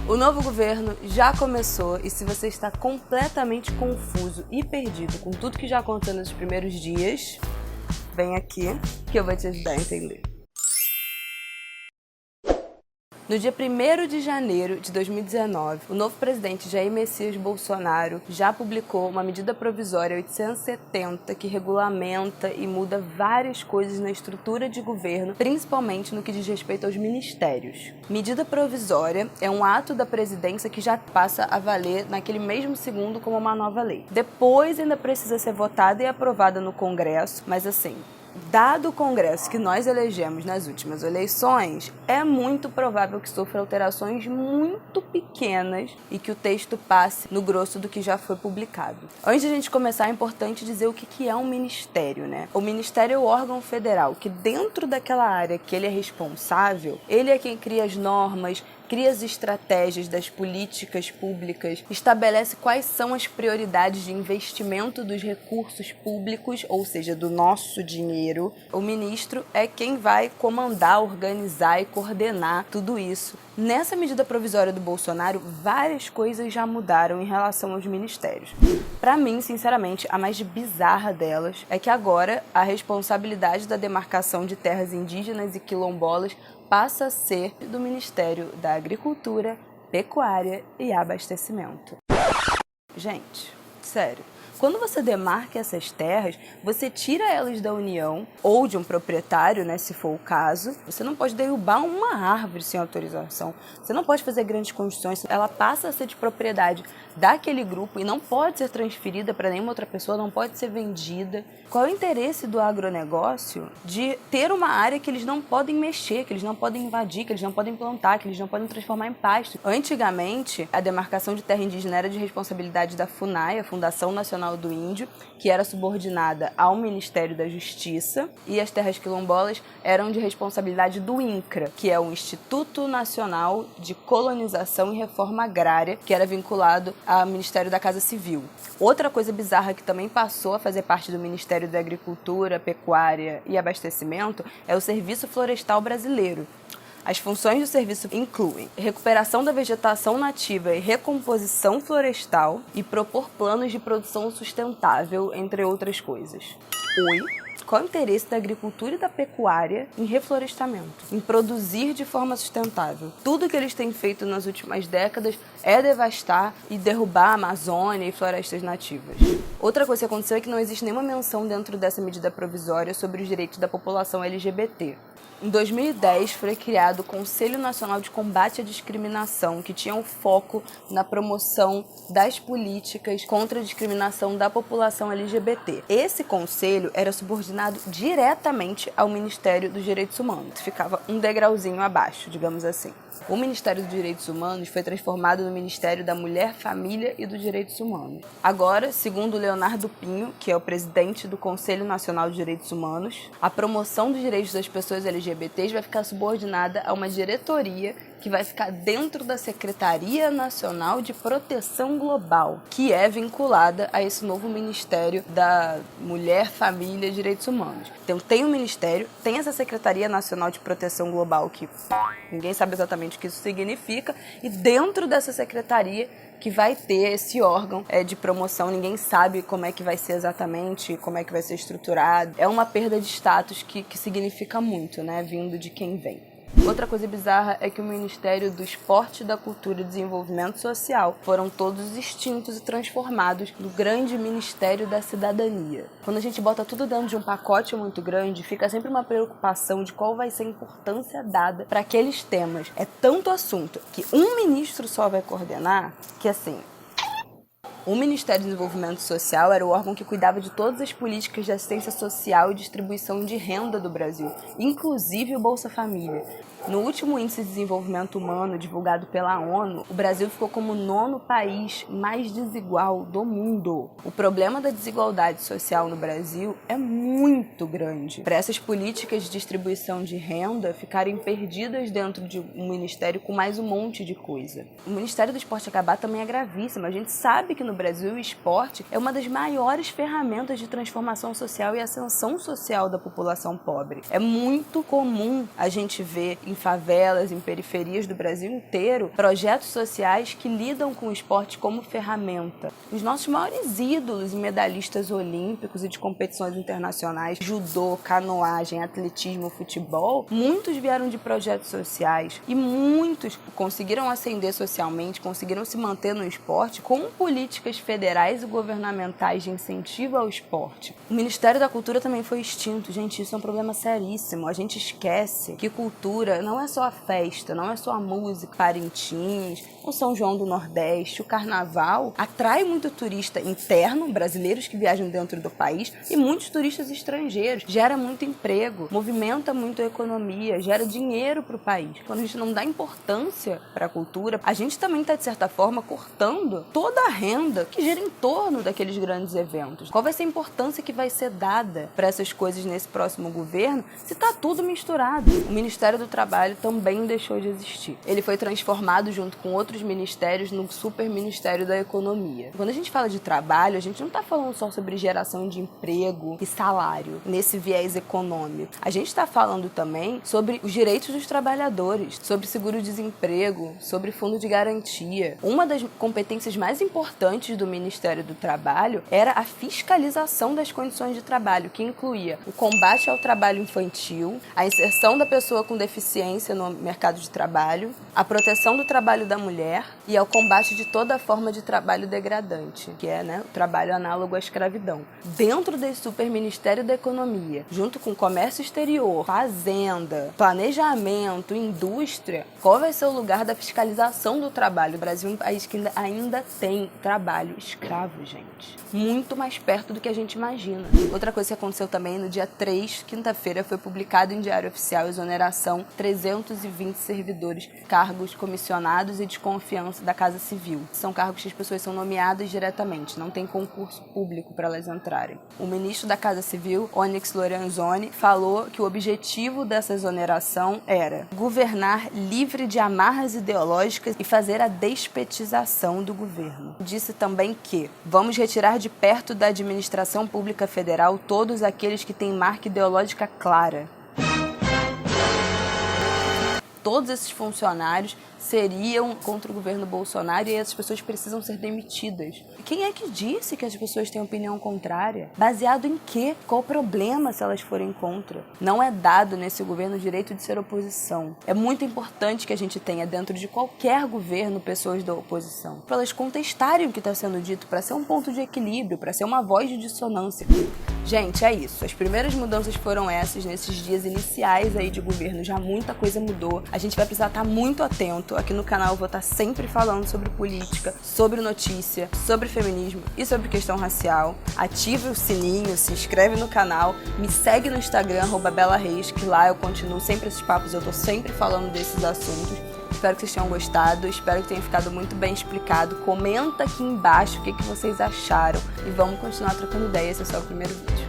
O novo governo já começou e se você está completamente confuso e perdido com tudo que já aconteceu nos primeiros dias, vem aqui que eu vou te ajudar a entender. No dia 1º de janeiro de 2019, o novo presidente Jair Messias Bolsonaro já publicou uma medida provisória 870 que regulamenta e muda várias coisas na estrutura de governo, principalmente no que diz respeito aos ministérios. Medida provisória é um ato da presidência que já passa a valer naquele mesmo segundo como uma nova lei. Depois ainda precisa ser votada e aprovada no Congresso, mas assim, dado o Congresso que nós elegemos nas últimas eleições, é muito provável que sofra alterações muito pequenas e que o texto passe no grosso do que já foi publicado. Antes de a gente começar, é importante dizer o que é um ministério, né? O ministério é o órgão federal que, dentro daquela área que ele é responsável, ele é quem cria as normas, cria as estratégias das políticas públicas, estabelece quais são as prioridades de investimento dos recursos públicos, ou seja, do nosso dinheiro. O ministro é quem vai comandar, organizar e coordenar tudo isso. Nessa medida provisória do Bolsonaro, várias coisas já mudaram em relação aos ministérios. Para mim, sinceramente, a mais bizarra delas é que agora a responsabilidade da demarcação de terras indígenas e quilombolas passa a ser do Ministério da Agricultura, Pecuária e Abastecimento. Gente, sério, quando você demarca essas terras, você tira elas da União ou de um proprietário, né, se for o caso. Você não pode derrubar uma árvore sem autorização, você não pode fazer grandes construções, ela passa a ser de propriedade daquele grupo e não pode ser transferida para nenhuma outra pessoa, não pode ser vendida. Qual é o interesse do agronegócio de ter uma área que eles não podem mexer, que eles não podem invadir, que eles não podem plantar, que eles não podem transformar em pasto? Antigamente, a demarcação de terra indígena era de responsabilidade da FUNAI, a Fundação Nacional do Índio, que era subordinada ao Ministério da Justiça, e as terras quilombolas eram de responsabilidade do INCRA, que é o Instituto Nacional de Colonização e Reforma Agrária, que era vinculado ao Ministério da Casa Civil. Outra coisa bizarra que também passou a fazer parte do Ministério da Agricultura, Pecuária e Abastecimento é o Serviço Florestal Brasileiro. As funções do serviço incluem recuperação da vegetação nativa e recomposição florestal e propor planos de produção sustentável, entre outras coisas. Qual é o interesse da agricultura e da pecuária em reflorestamento, em produzir de forma sustentável? Tudo que eles têm feito nas últimas décadas é devastar e derrubar a Amazônia e florestas nativas. Outra coisa que aconteceu é que não existe nenhuma menção dentro dessa medida provisória sobre os direitos da população LGBT. Em 2010, foi criado o Conselho Nacional de Combate à Discriminação, que tinha um foco na promoção das políticas contra a discriminação da população LGBT. Esse conselho era subordinado diretamente ao Ministério dos Direitos Humanos, ficava um degrauzinho abaixo, digamos assim. O Ministério dos Direitos Humanos foi transformado no Ministério da Mulher, Família e dos Direitos Humanos. Agora, segundo Leonardo Pinho, que é o presidente do Conselho Nacional de Direitos Humanos, a promoção dos direitos das pessoas LGBTs vai ficar subordinada a uma diretoria que vai ficar dentro da Secretaria Nacional de Proteção Global, que é vinculada a esse novo Ministério da Mulher, Família e Direitos Humanos. Então tem um ministério, tem essa Secretaria Nacional de Proteção Global, que ninguém sabe exatamente o que isso significa, e dentro dessa secretaria que vai ter esse órgão de promoção, ninguém sabe como é que vai ser exatamente, como é que vai ser estruturado. É uma perda de status que significa muito, né, vindo de quem vem. Outra coisa bizarra é que o Ministério do Esporte, da Cultura e Desenvolvimento Social foram todos extintos e transformados no grande Ministério da Cidadania. Quando a gente bota tudo dentro de um pacote muito grande, fica sempre uma preocupação de qual vai ser a importância dada para aqueles temas. É tanto assunto que um ministro só vai coordenar que, assim, o Ministério do Desenvolvimento Social era o órgão que cuidava de todas as políticas de assistência social e distribuição de renda do Brasil, inclusive o Bolsa Família. No último Índice de Desenvolvimento Humano, divulgado pela ONU, o Brasil ficou como o 9º país mais desigual do mundo. O problema da desigualdade social no Brasil é muito grande. Para essas políticas de distribuição de renda ficarem perdidas dentro de um ministério com mais um monte de coisa. O Ministério do Esporte acabar também é gravíssimo. A gente sabe que no Brasil, o esporte é uma das maiores ferramentas de transformação social e ascensão social da população pobre. É muito comum a gente ver em favelas, em periferias do Brasil inteiro, projetos sociais que lidam com o esporte como ferramenta. Os nossos maiores ídolos e medalhistas olímpicos e de competições internacionais, judô, canoagem, atletismo, futebol, muitos vieram de projetos sociais e muitos conseguiram ascender socialmente, conseguiram se manter no esporte com políticas federais e governamentais de incentivo ao esporte. O Ministério da Cultura também foi extinto. Gente, isso é um problema seríssimo. A gente esquece que cultura não é só a festa, não é só a música, Parintins, o São João do Nordeste, o Carnaval. Atrai muito turista interno, brasileiros que viajam dentro do país, e muitos turistas estrangeiros. Gera muito emprego, movimenta muito a economia, gera dinheiro para o país. Quando a gente não dá importância para a cultura, a gente também está, de certa forma, cortando toda a renda que gira em torno daqueles grandes eventos. Qual vai ser a importância que vai ser dada para essas coisas nesse próximo governo se está tudo misturado? O Ministério do Trabalho também deixou de existir. Ele foi transformado junto com outros ministérios no Super Ministério da Economia. Quando a gente fala de trabalho, a gente não está falando só sobre geração de emprego e salário, nesse viés econômico. A gente está falando também sobre os direitos dos trabalhadores, sobre seguro-desemprego, sobre fundo de garantia. Uma das competências mais importantes do Ministério do Trabalho era a fiscalização das condições de trabalho, que incluía o combate ao trabalho infantil, a inserção da pessoa com deficiência no mercado de trabalho, a proteção do trabalho da mulher e ao combate de toda forma de trabalho degradante, que é, o trabalho análogo à escravidão. Dentro desse Super Ministério da Economia, junto com comércio exterior, fazenda, planejamento, indústria, qual vai ser o lugar da fiscalização do trabalho? O Brasil é um país que ainda tem trabalho escravo, gente. Muito mais perto do que a gente imagina. Outra coisa que aconteceu também, no dia 3, quinta-feira, foi publicado em Diário Oficial exoneração 320 servidores, cargos comissionados e de confiança da Casa Civil. São cargos que as pessoas são nomeadas diretamente, não tem concurso público para elas entrarem. O ministro da Casa Civil, Onyx Lorenzoni, falou que o objetivo dessa exoneração era governar livre de amarras ideológicas e fazer a despetização do governo. Disse também que vamos retirar de perto da administração pública federal todos aqueles que têm marca ideológica clara. Todos esses funcionários seriam contra o governo Bolsonaro e essas pessoas precisam ser demitidas. Quem é que disse que as pessoas têm opinião contrária? Baseado em quê? Qual o problema se elas forem contra? Não é dado nesse governo o direito de ser oposição. É muito importante que a gente tenha dentro de qualquer governo pessoas da oposição, para elas contestarem o que está sendo dito, para ser um ponto de equilíbrio, para ser uma voz de dissonância. Gente, é isso. As primeiras mudanças foram essas, nesses dias iniciais aí de governo, já muita coisa mudou. A gente vai precisar estar muito atento. Aqui no canal eu vou estar sempre falando sobre política, sobre notícia, sobre feminismo e sobre questão racial. Ative o sininho, se inscreve no canal, me segue no Instagram, @BelaReis, que lá eu continuo sempre esses papos, eu tô sempre falando desses assuntos. Espero que vocês tenham gostado, espero que tenha ficado muito bem explicado. Comenta aqui embaixo o que vocês acharam e vamos continuar trocando ideias, esse é só o primeiro vídeo.